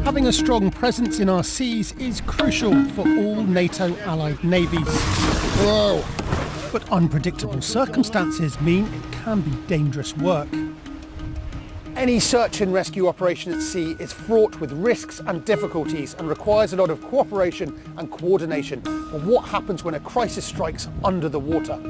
Having a strong presence in our seas is crucial for all NATO allied navies. Whoa. But unpredictable circumstances mean it can be dangerous work. Any search and rescue operation at sea is fraught with risks and difficulties and requires a lot of cooperation and coordination on what happens when a crisis strikes under the water.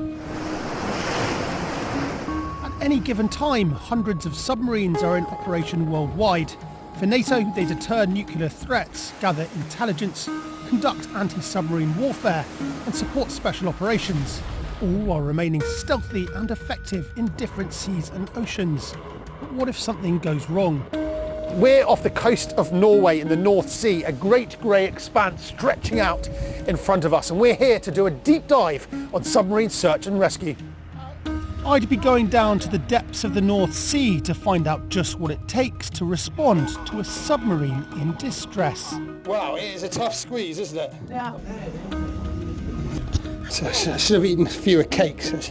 At any given time, hundreds of submarines are in operation worldwide. For NATO, they deter nuclear threats, gather intelligence, conduct anti-submarine warfare and support special operations, all while remaining stealthy and effective in different seas and oceans. But what if something goes wrong? We're off the coast of Norway in the North Sea, a great grey expanse stretching out in front of us, and we're here to do a deep dive on submarine search and rescue. I'd be going down to the depths of the North Sea to find out just what it takes to respond to a submarine in distress. Wow, it is a tough squeeze, isn't it? Yeah. So I should have eaten fewer cakes.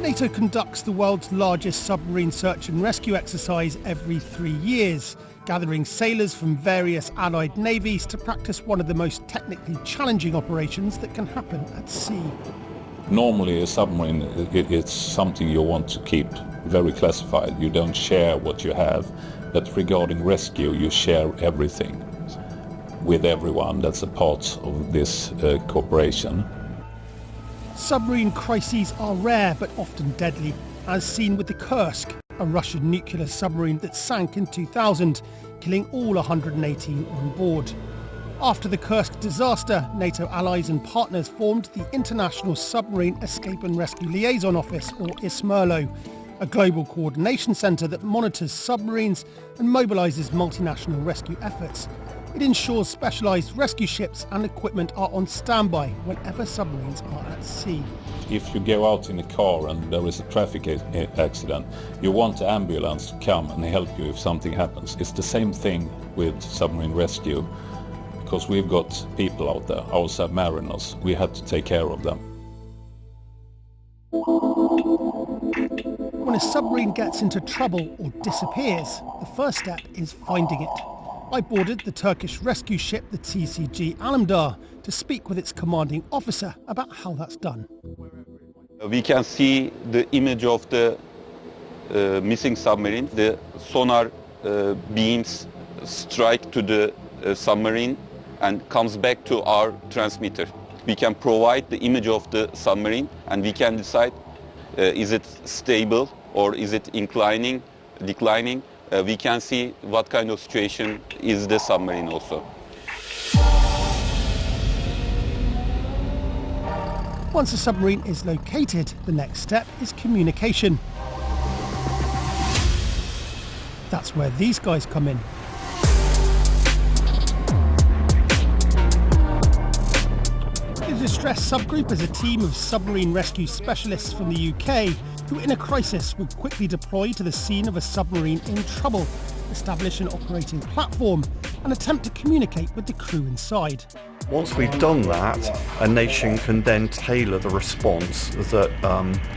NATO conducts the world's largest submarine search and rescue exercise every 3 years, gathering sailors from various allied navies to practice one of the most technically challenging operations that can happen at sea. Normally a submarine, it's something you want to keep very classified. You don't share what you have, but regarding rescue you share everything with everyone. That's a part of this cooperation. Submarine crises are rare but often deadly, as seen with the Kursk, a Russian nuclear submarine that sank in 2000, killing all 118 on board. After the Kursk disaster, NATO allies and partners formed the International Submarine Escape and Rescue Liaison Office, or ISMERLO, a global coordination centre that monitors submarines and mobilises multinational rescue efforts. It ensures specialised rescue ships and equipment are on standby whenever submarines are at sea. If you go out in a car and there is a traffic accident, you want the ambulance to come and help you if something happens. It's the same thing with submarine rescue, because we've got people out there, our submariners. We have to take care of them. When a submarine gets into trouble or disappears, the first step is finding it. I boarded the Turkish rescue ship, the TCG Alemdar, to speak with its commanding officer about how that's done. We can see the image of the missing submarine. The sonar beams strike to the submarine and comes back to our transmitter. We can provide the image of the submarine and we can decide is it stable or is it inclining, declining. We can see what kind of situation is the submarine also. Once a submarine is located, the next step is communication. That's where these guys come in. The Distress Subgroup is a team of submarine rescue specialists from the UK who, in a crisis, would quickly deploy to the scene of a submarine in trouble, establish an operating platform and attempt to communicate with the crew inside. Once we've done that, a nation can then tailor the response that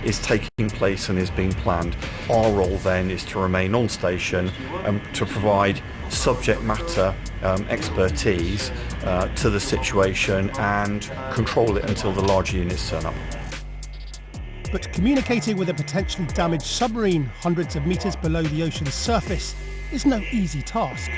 is taking place and is being planned. Our role then is to remain on station and to provide subject matter expertise to the situation and control it until the larger units turn up. But communicating with a potentially damaged submarine hundreds of metres below the ocean's surface is no easy task.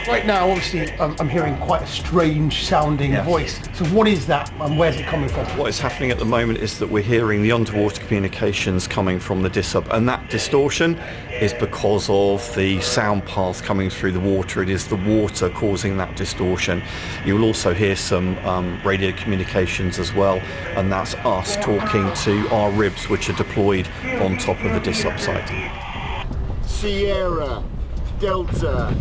Right now, obviously, I'm hearing quite a strange sounding voice. So what is that and where's it coming from? What is happening at the moment is that we're hearing the underwater communications coming from the DISUB, and that distortion is because of the sound path coming through the water. It is the water causing that distortion. You will also hear some radio communications as well, and that's us talking to our ribs which are deployed on top of the DISUB site. Sierra, Delta,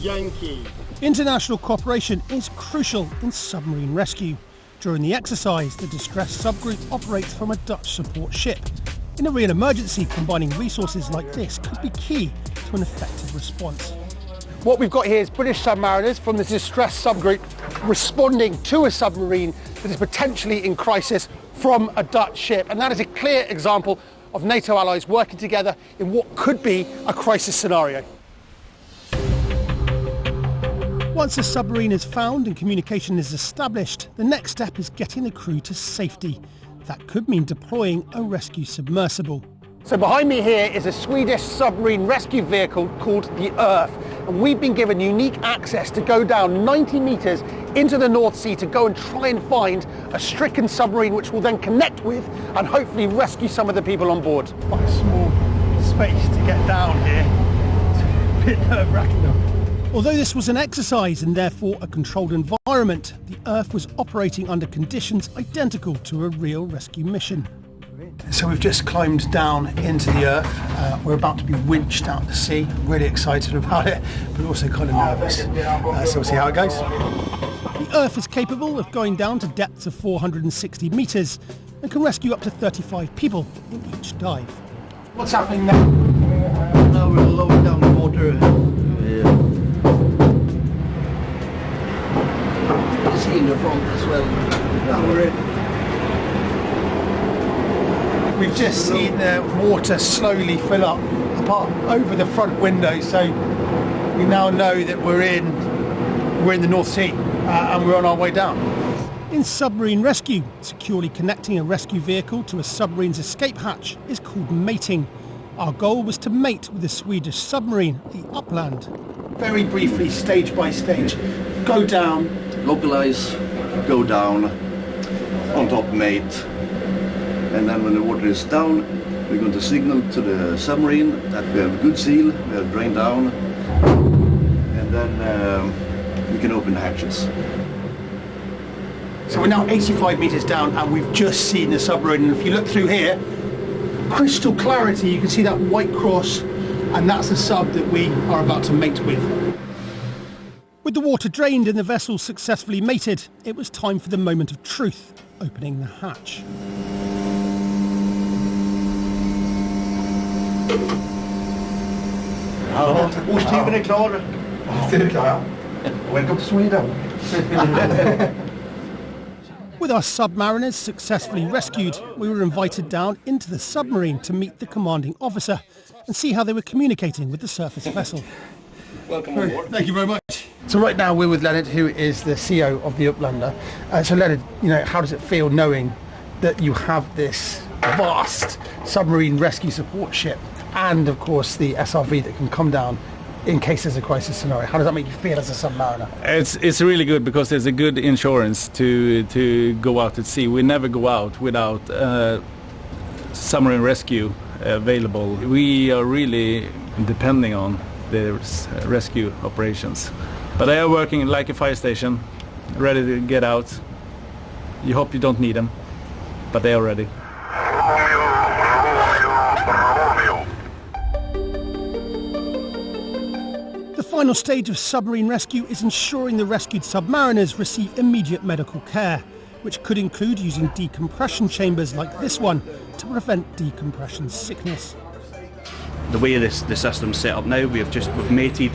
Yankee. International cooperation is crucial in submarine rescue. During the exercise, the Distress Subgroup operates from a Dutch support ship. In a real emergency, combining resources like this could be key to an effective response. What we've got here is British submariners from the distress subgroup responding to a submarine that is potentially in crisis from a Dutch ship. And that is a clear example of NATO allies working together in what could be a crisis scenario. Once a submarine is found and communication is established, the next step is getting the crew to safety. That could mean deploying a rescue submersible. So behind me here is a Swedish submarine rescue vehicle called the Earth, and we've been given unique access to go down 90 metres into the North Sea to go and try and find a stricken submarine which we'll then connect with and hopefully rescue some of the people on board. Quite a small space to get down here. It's a bit nerve-wracking though. Although this was an exercise and therefore a controlled environment, the Earth was operating under conditions identical to a real rescue mission. So we've just climbed down into the Earth. We're about to be winched out to sea. Really excited about it, but also kind of nervous. So we'll see how it goes. The Earth is capable of going down to depths of 460 metres and can rescue up to 35 people in each dive. What's happening now? Now we're lowering down the water. You see in the front as well. Now we're in. We've just seen the water slowly fill up over the front window, so we now know that we're in the North Sea and we're on our way down. In submarine rescue, securely connecting a rescue vehicle to a submarine's escape hatch is called mating. Our goal was to mate with a Swedish submarine, the Upland. Very briefly, stage by stage, go down. Localize, go down, on top mate. And then when the water is down, we're going to signal to the submarine that we have a good seal, we have drained down, and then we can open the hatches. So we're now 85 metres down and we've just seen the submarine, and if you look through here, crystal clarity, you can see that white cross, and that's the sub that we are about to mate with. With the water drained and the vessel successfully mated, it was time for the moment of truth, opening the hatch. Ja, osthyveln är klar. Osthyveln är klar, ja. Welcome to Sweden. With our submariners successfully rescued, we were invited down into the submarine to meet the commanding officer and see how they were communicating with the surface vessel. Welcome on board. Thank you very much. So right now we're with Leonard, who is the CEO of the Uplander. So Leonard, how does it feel knowing that you have this vast submarine rescue support ship and of course the SRV that can come down in case there's a crisis scenario? How does that make you feel as a submariner? It's really good because there's a good insurance to go out at sea. We never go out without submarine rescue available. We are really depending on the rescue operations. But they are working like a fire station, ready to get out. You hope you don't need them, but they are ready. The final stage of submarine rescue is ensuring the rescued submariners receive immediate medical care, which could include using decompression chambers like this one to prevent decompression sickness. The way the system's set up now, we've mated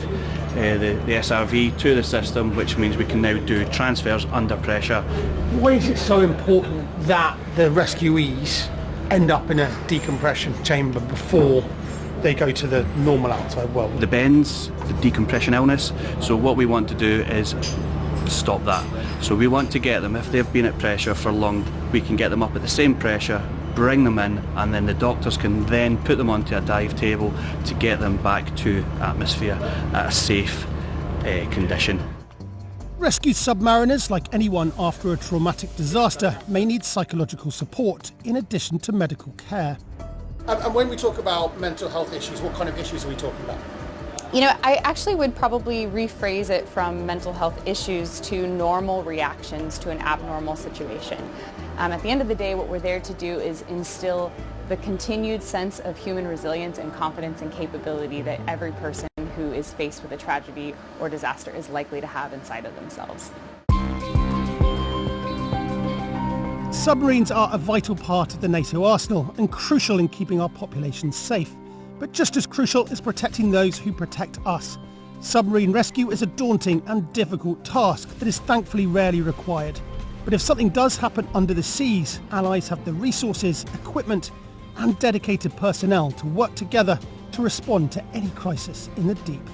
the SRV to the system, which means we can now do transfers under pressure. Why is it so important that the rescuees end up in a decompression chamber before they go to the normal outside world? The bends, the decompression illness, so what we want to do is stop that. So we want to get them, if they've been at pressure for long, we can get them up at the same pressure, bring them in, and then the doctors can then put them onto a dive table to get them back to atmosphere at a safe condition. Rescued submariners, like anyone after a traumatic disaster, may need psychological support in addition to medical care. And when we talk about mental health issues, what kind of issues are we talking about? I actually would probably rephrase it from mental health issues to normal reactions to an abnormal situation. At the end of the day, what we're there to do is instill the continued sense of human resilience and confidence and capability that every person who is faced with a tragedy or disaster is likely to have inside of themselves. Submarines are a vital part of the NATO arsenal and crucial in keeping our populations safe. But just as crucial is protecting those who protect us. Submarine rescue is a daunting and difficult task that is thankfully rarely required. But if something does happen under the seas, allies have the resources, equipment and dedicated personnel to work together to respond to any crisis in the deep.